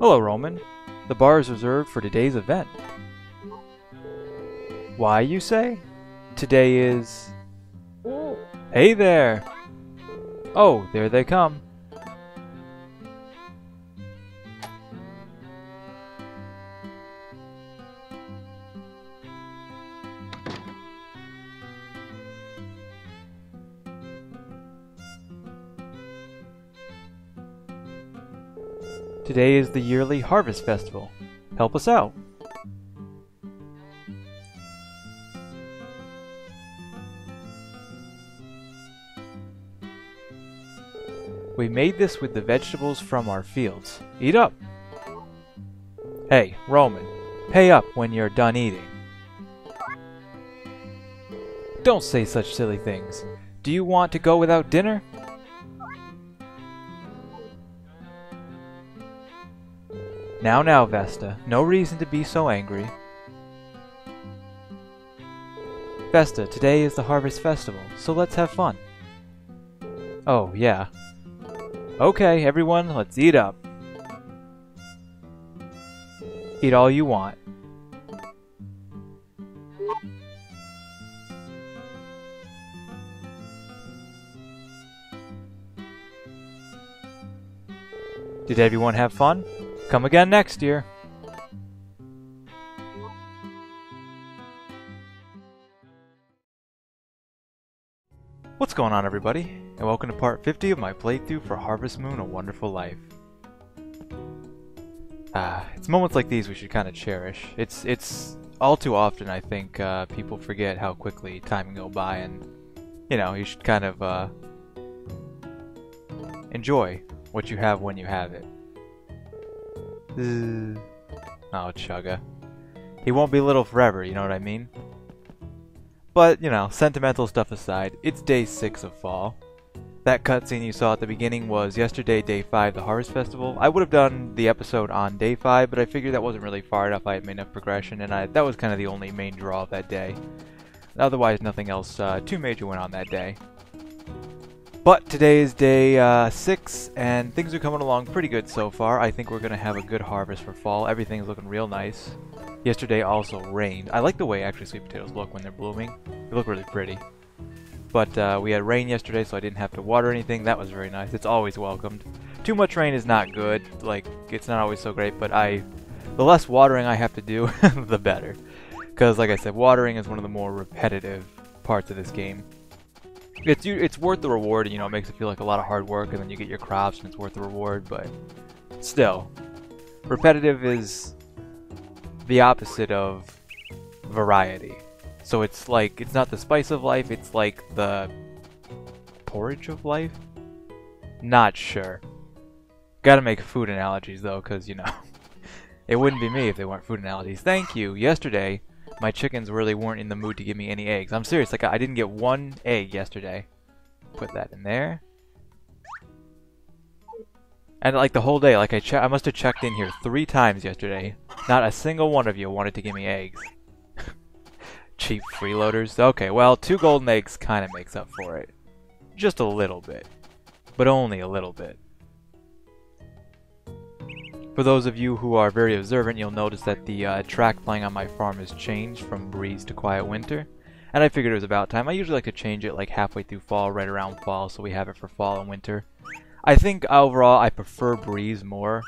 Hello, Roman. The bar is reserved for today's event. Why, you say? Today is... Hey there! Oh, there they come. Today is the yearly Harvest Festival. Help us out. We made this with the vegetables from our fields. Eat up! Hey, Roman, pay up when you're done eating. Don't say such silly things. Do you want to go without dinner? Now, Vesta, no reason to be so angry. Vesta, today is the Harvest Festival, so let's have fun. Oh, yeah. Okay, everyone, let's eat up. Eat all you want. Did everyone have fun? Come again next year. What's going on, everybody? And welcome to part 50 of my playthrough for Harvest Moon: A Wonderful Life. It's moments like these we should kind of cherish. It's all too often, I think, people forget how quickly time can go by, and, you know, you should kind of, enjoy what you have when you have it. Oh, Chugga. He won't be little forever, you know what I mean? But, you know, sentimental stuff aside, it's day 6 of fall. That cutscene you saw at the beginning was yesterday, day 5, the Harvest Festival. I would have done the episode on day 5, but I figured that wasn't really far enough. I had made enough progression, and that was kind of the only main draw of that day. Otherwise, nothing else too major went on that day. But today is day 6, and things are coming along pretty good so far. I think we're going to have a good harvest for fall. Everything's looking real nice. Yesterday also rained. I like the way actually sweet potatoes look when they're blooming. They look really pretty. But we had rain yesterday, so I didn't have to water anything. That was very nice. It's always welcomed. Too much rain is not good. Like, it's not always so great, but the less watering I have to do, the better. Because, like I said, watering is one of the more repetitive parts of this game. It's worth the reward, you know, it makes it feel like a lot of hard work, and then you get your crops and it's worth the reward, but still, repetitive is the opposite of variety. So it's like, it's not the spice of life, it's like the porridge of life? Not sure. Gotta make food analogies though, because, you know, it wouldn't be me if they weren't food analogies. Thank you. Yesterday, my chickens really weren't in the mood to give me any eggs. I'm serious, like I didn't get one egg yesterday. Put that in there. And like the whole day, like I must have checked in here 3 times yesterday. Not a single one of you wanted to give me eggs. Cheap freeloaders. Okay, well, 2 golden eggs kind of makes up for it. Just a little bit. But only a little bit. For those of you who are very observant, you'll notice that the track playing on my farm has changed from Breeze to Quiet Winter. And I figured it was about time. I usually like to change it like halfway through fall, right around fall, so we have it for fall and winter. I think overall I prefer Breeze more.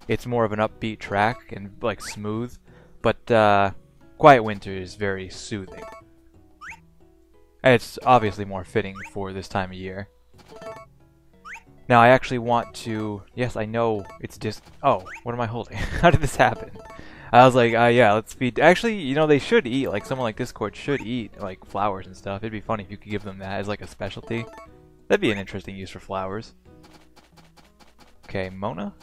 It's more of an upbeat track and like smooth. But Quiet Winter is very soothing. And it's obviously more fitting for this time of year. Now, I actually want to... Yes, I know it's just... Oh, what am I holding? How did this happen? I was like, yeah, let's feed... Actually, you know, they should eat. Like, someone like Discord should eat, like, flowers and stuff. It'd be funny if you could give them that as, like, a specialty. That'd be an interesting use for flowers. Okay, Mona?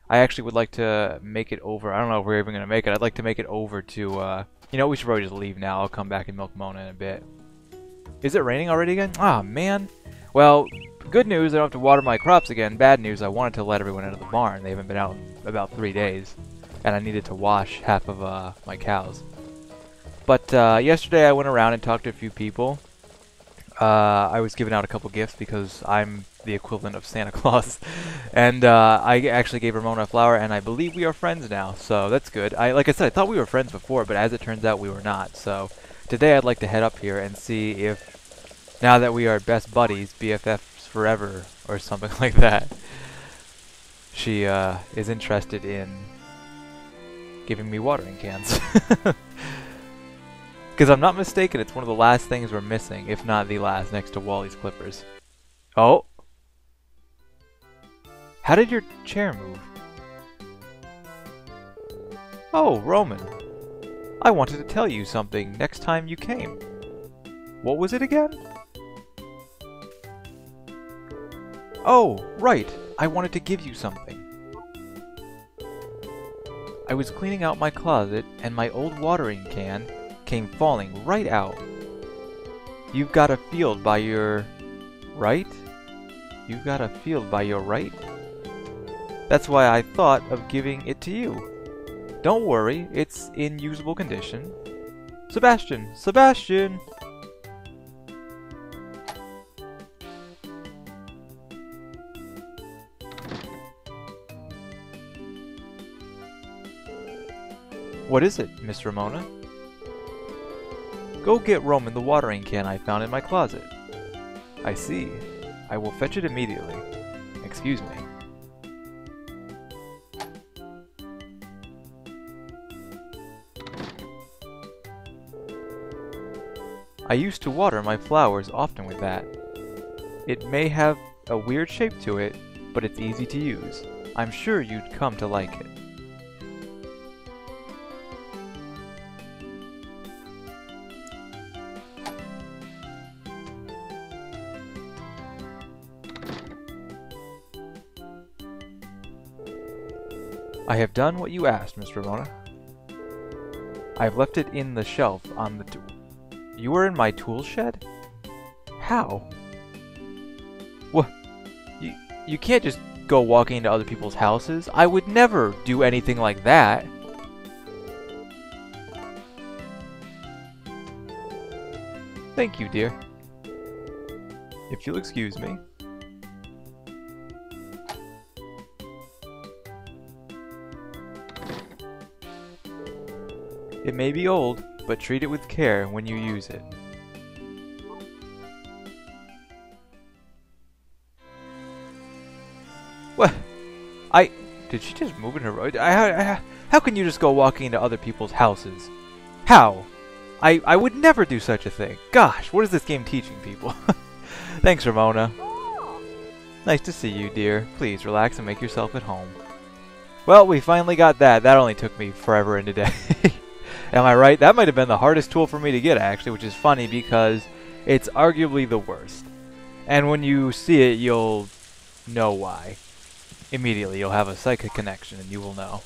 I actually would like to make it over... I don't know if we're even going to make it. I'd like to make it over to... You know, we should probably just leave now. I'll come back and milk Mona in a bit. Is it raining already again? Ah, man. Well... Good news, I don't have to water my crops again. Bad news, I wanted to let everyone out of the barn. They haven't been out in about 3 days. And I needed to wash half of my cows. But yesterday I went around and talked to a few people. I was giving out a couple gifts because I'm the equivalent of Santa Claus. And I actually gave Ramona a flower, and I believe we are friends now, so that's good. Like I said, I thought we were friends before, but as it turns out, we were not. So today I'd like to head up here and see if, now that we are best buddies, BFFs forever, or something like that, she is interested in giving me watering cans. Because I'm not mistaken, it's one of the last things we're missing, if not the last, next to Wally's Clippers. Oh! How did your chair move? Oh, Roman. I wanted to tell you something next time you came. What was it again? Oh, right. I wanted to give you something. I was cleaning out my closet, and my old watering can came falling right out. You've got a field by your right? You've got a field by your right? That's why I thought of giving it to you. Don't worry, it's in usable condition. Sebastian! Sebastian! What is it, Miss Ramona? Go get Roman the watering can I found in my closet. I see. I will fetch it immediately. Excuse me. I used to water my flowers often with that. It may have a weird shape to it, but it's easy to use. I'm sure you'd come to like it. I have done what you asked, Miss Ramona. I have left it in the shelf on the tool. You were in my tool shed? How? What? You can't just go walking into other people's houses. I would never do anything like that. Thank you, dear. If you'll excuse me. It may be old, but treat it with care when you use it. What? Did she just move in her road? How can you just go walking into other people's houses? How? I would never do such a thing. Gosh, what is this game teaching people? Thanks, Ramona. Nice to see you, dear. Please relax and make yourself at home. Well, we finally got that. That only took me forever and a day. Am I right? That might have been the hardest tool for me to get, actually, which is funny because it's arguably the worst. And when you see it, you'll know why. Immediately, you'll have a psychic connection, and you will know.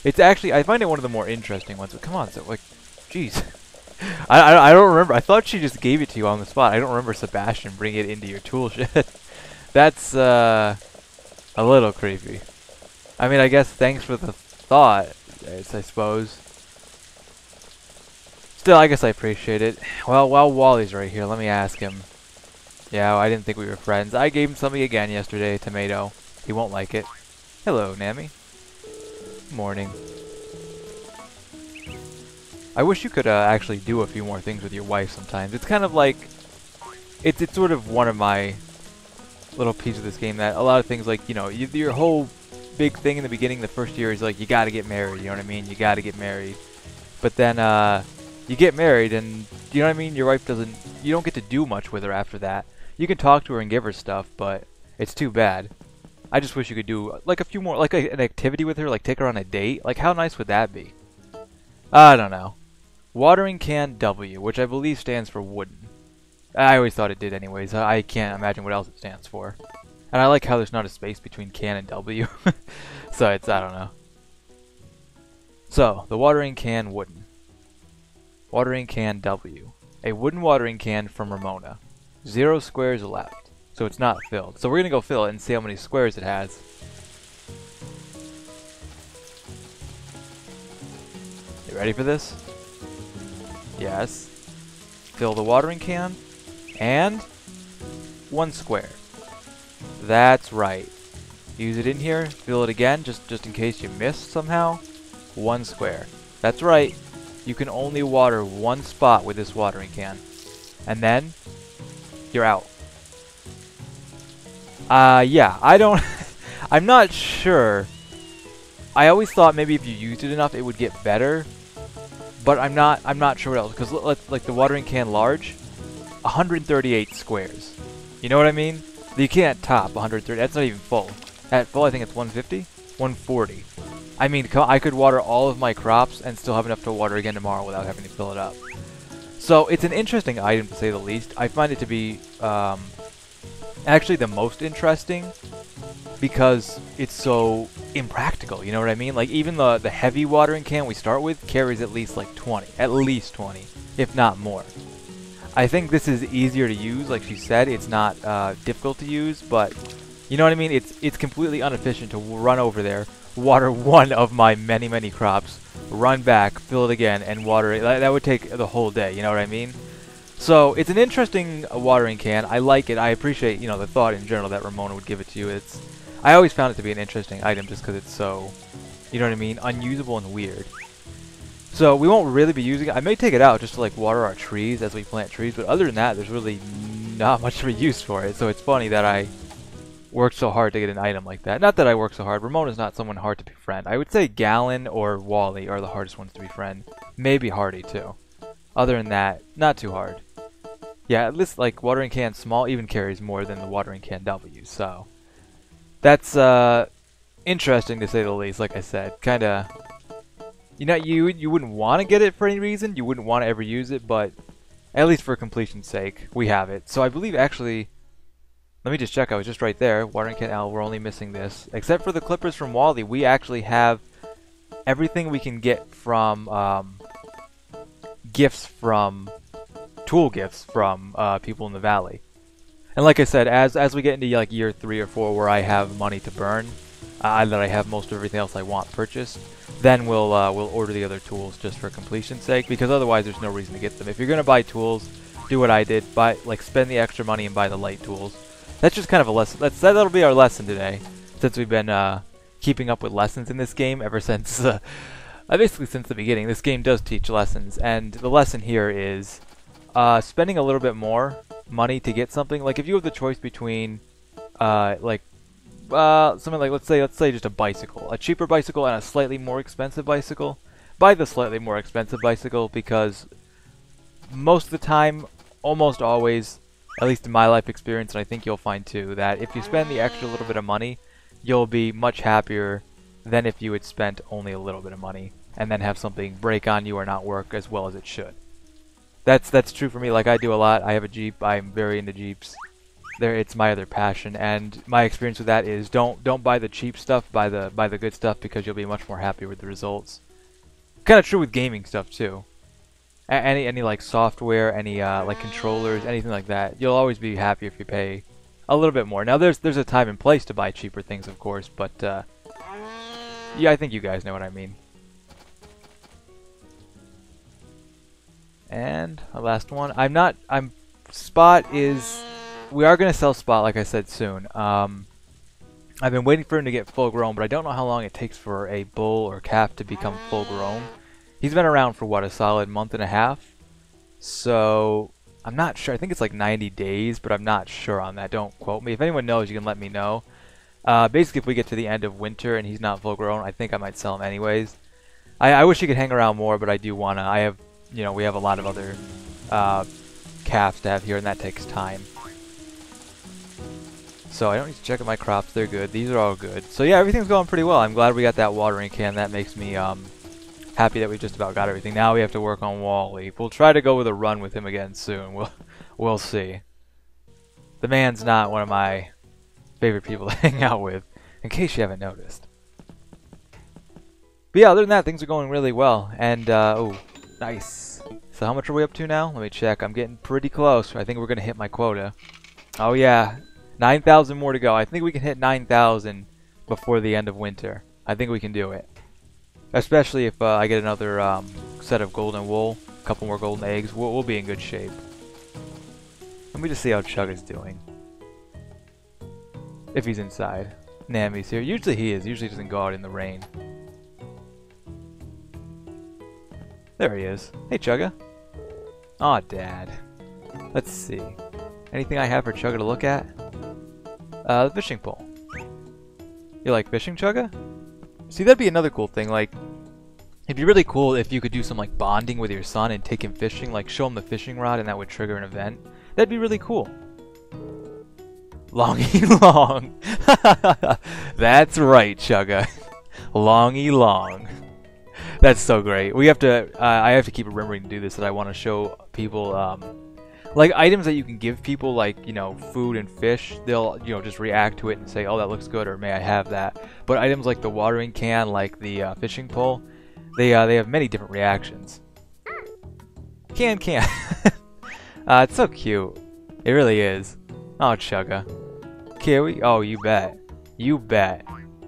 It's actually, I find it one of the more interesting ones, but come on, so, like, jeez. I don't remember. I thought she just gave it to you on the spot. I don't remember Sebastian bringing it into your tool shed. That's, a little creepy. I mean, I guess thanks for the thought, I suppose. Still, I guess I appreciate it. Well, while Wally's right here, let me ask him. Yeah, I didn't think we were friends. I gave him something again yesterday, tomato. He won't like it. Hello, Nami. Morning. I wish you could actually do a few more things with your wife sometimes. It's kind of like... It's sort of one of my little pieces of this game that a lot of things like, you know, your whole big thing in the beginning, the first year is like, you gotta get married, you know what I mean? You gotta get married. But then, you get married and, you know what I mean, your wife doesn't, you don't get to do much with her after that. You can talk to her and give her stuff, but it's too bad. I just wish you could do, like, a few more, like, an activity with her, like, take her on a date. Like, how nice would that be? I don't know. Watering can W, which I believe stands for wooden. I always thought it did anyways. I can't imagine what else it stands for. And I like how there's not a space between can and W. So it's, I don't know. So, the watering can wooden. Watering can W. A wooden watering can from Ramona. 0 squares left. So it's not filled. So we're going to go fill it and see how many squares it has. You ready for this? Yes. Fill the watering can. and 1 square. That's right. Use it in here, fill it again, just in case you missed somehow. 1 square. That's right. You can only water 1 spot with this watering can. And then, you're out. Yeah, I don't... I'm not sure. I always thought maybe if you used it enough, it would get better. But I'm not sure what else. Because, like, the watering can large, 138 squares. You know what I mean? You can't top 130. That's not even full. At full, I think it's 150? 140. I mean, I could water all of my crops and still have enough to water again tomorrow without having to fill it up. So, it's an interesting item to say the least. I find it to be actually the most interesting because it's so impractical, you know what I mean? Like, even the heavy watering can we start with carries at least like 20. At least 20, if not more. I think this is easier to use, like she said. It's not difficult to use, but you know what I mean? It's completely inefficient to run over there, water one of my many crops, run back, fill it again, and water it. That would take the whole day, you know what I mean? So it's an interesting watering can. I like it. I appreciate, you know, the thought in general that Ramona would give it to you. I always found it to be an interesting item just because it's so, you know what I mean, unusable and weird. So we won't really be using it. I may take it out just to like water our trees as we plant trees, but other than that, there's really not much of a use for it. So it's funny that I worked so hard to get an item like that. Not that I work so hard. Ramona's not someone hard to befriend. I would say Gallon or Wally are the hardest ones to befriend. Maybe Hardy too. Other than that, not too hard. Yeah, at least like watering can small even carries more than the watering can W. So that's interesting to say the least. Like I said, kind of. You know, you wouldn't want to get it for any reason. You wouldn't want to ever use it, but at least for completion's sake, we have it. So I believe actually, let me just check. I was just right there. Watering can L. We're only missing this, except for the clippers from Wally. We actually have everything we can get from gifts from tool gifts from people in the valley. And like I said, as we get into like year 3 or 4, where I have money to burn, that I have most of everything else I want purchased, then we'll order the other tools just for completion's sake, because otherwise there's no reason to get them. If you're gonna buy tools, do what I did, spend the extra money and buy the light tools. That's just kind of a lesson. That'll be our lesson today, since we've been keeping up with lessons in this game ever since basically since the beginning. This game does teach lessons, and the lesson here is spending a little bit more money to get something. Like if you have the choice between something like, let's say just a bicycle, a cheaper bicycle and a slightly more expensive bicycle, buy the slightly more expensive bicycle, because most of the time, almost always, at least in my life experience, and I think you'll find too, that if you spend the extra little bit of money, you'll be much happier than if you had spent only a little bit of money and then have something break on you or not work as well as it should. That's true for me. Like, I do a lot. I have a Jeep. I'm very into Jeeps. It's my other passion, and my experience with that is don't buy the cheap stuff, buy the good stuff, because you'll be much more happy with the results. Kind of true with gaming stuff too. Any like software, any like controllers, anything like that, you'll always be happy if you pay a little bit more. Now there's a time and place to buy cheaper things, of course, but yeah, I think you guys know what I mean. And our last one. Spot is. We are going to sell Spot, like I said, soon. I've been waiting for him to get full grown, but I don't know how long it takes for a bull or calf to become full grown. He's been around for, what, a solid month and a half? So, I'm not sure. I think it's like 90 days, but I'm not sure on that. Don't quote me. If anyone knows, you can let me know. Basically, if we get to the end of winter and he's not full grown, I think I might sell him anyways. I wish he could hang around more, but I do want to. We have a lot of other calves to have here, and that takes time. So I don't need to check out my crops. They're good. These are all good. So yeah, everything's going pretty well. I'm glad we got that watering can. That makes me happy that we just about got everything. Now we have to work on Wally. We'll try to go with a run with him again soon. We'll see. The man's not one of my favorite people to hang out with, in case you haven't noticed. But yeah, other than that, things are going really well. And oh, nice. So how much are we up to now? Let me check. I'm getting pretty close. I think we're gonna hit my quota. Oh yeah. 9,000 more to go. I think we can hit 9,000 before the end of winter. I think we can do it. Especially if I get another set of golden wool, a couple more golden eggs, we'll be in good shape. Let me just see how Chugga's doing. If he's inside. Namby's here. Usually he is. Usually he doesn't go out in the rain. There he is. Hey, Chugga. Aw, Dad. Let's see. Anything I have for Chugga to look at? The fishing pole. You like fishing, Chugga? See, that'd be another cool thing. Like, it'd be really cool if you could do some like bonding with your son and take him fishing. Like, show him the fishing rod, and that would trigger an event. That'd be really cool. Longy long. That's right, Chugga. Longy long. That's so great. We have to. I have to keep remembering to do this. That I want to show people, like items that you can give people, like food and fish. They'll just react to it and say, "Oh, that looks good," or "May I have that?" But items like the watering can, like the fishing pole, they have many different reactions. Can. It's so cute. It really is. Oh, Chugga. Kiwi? Oh, you bet. You bet.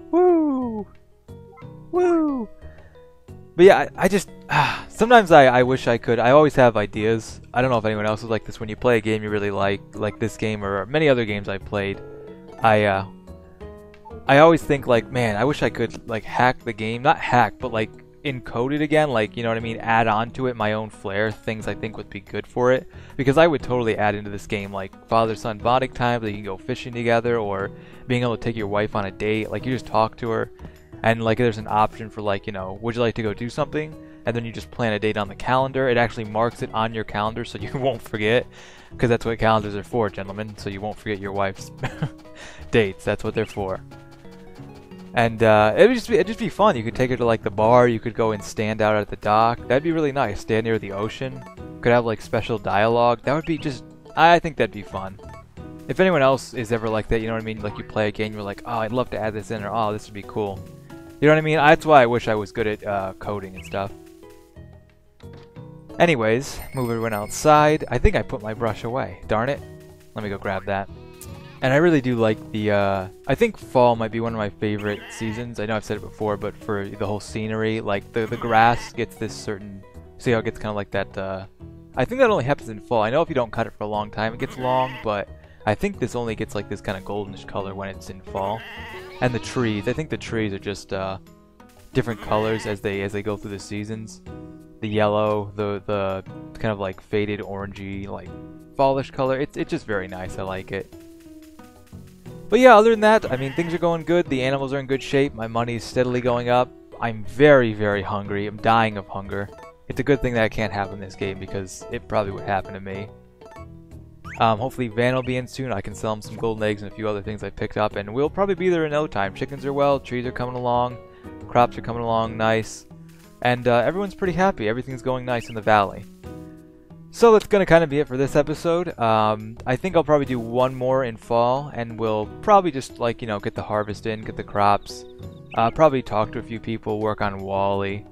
Woo! Woo! But yeah, I just... sometimes I wish I could. I always have ideas. I don't know if anyone else is like this. When you play a game you really like this game or many other games I've played, I always think like, man, I wish I could like hack the game. Not hack, but like encode it again. Like, you know what I mean? Add on to it my own flair. Things I think would be good for it. Because I would totally add into this game like father-son bonding time. That you can go fishing together, or being able to take your wife on a date. Like, you just talk to her. And like there's an option for like, would you like to go do something? And then you just plan a date on the calendar. It actually marks it on your calendar so you won't forget. Because that's what calendars are for, gentlemen. So you won't forget your wife's dates. That's what they're for. And it'd just be fun. You could take her to like the bar. You could go and stand out at the dock. That'd be really nice. Stand near the ocean. Could have like special dialogue. That would be just... I think that'd be fun. If anyone else is ever like that, you know what I mean? Like you play a game, you're like, oh, I'd love to add this in. Or, oh, this would be cool. You know what I mean? That's why I wish I was good at coding and stuff. Anyways, move everyone outside. I think I put my brush away. Darn it. Let me go grab that. And I really do like the... I think fall might be one of my favorite seasons. I know I've said it before, but for the whole scenery, like the grass gets this certain... See how it gets kind of like that... I think that only happens in fall. I know if you don't cut it for a long time, it gets long, but I think this only gets like this kind of goldenish color when it's in fall. And the trees, I think the trees are just different colors as they go through the seasons. The yellow, the kind of like faded orangey, like fallish color. It's just very nice. I like it. But yeah, other than that, I mean, things are going good. The animals are in good shape. My money's steadily going up. I'm very, very hungry. I'm dying of hunger. It's a good thing that I can't have in this game because it probably would happen to me. Hopefully Van will be in soon. I can sell him some golden eggs and a few other things I picked up, and we'll probably be there in no time. Chickens are well, trees are coming along, crops are coming along nice, and everyone's pretty happy. Everything's going nice in the valley. So that's going to kind of be it for this episode. I think I'll probably do one more in fall, and we'll probably just like, get the harvest in, get the crops, probably talk to a few people, work on Wally,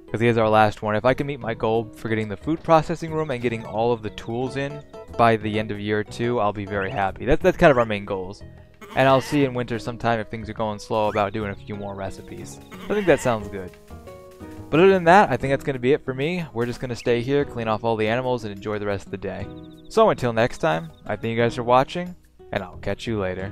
because he is our last one. If I can meet my goal for getting the food processing room and getting all of the tools in by the end of year 2, I'll be very happy. That's kind of our main goals. And I'll see in winter sometime if things are going slow about doing a few more recipes. I think that sounds good. But other than that, I think that's going to be it for me. We're just going to stay here, clean off all the animals, and enjoy the rest of the day. So until next time, I thank you guys for watching, and I'll catch you later.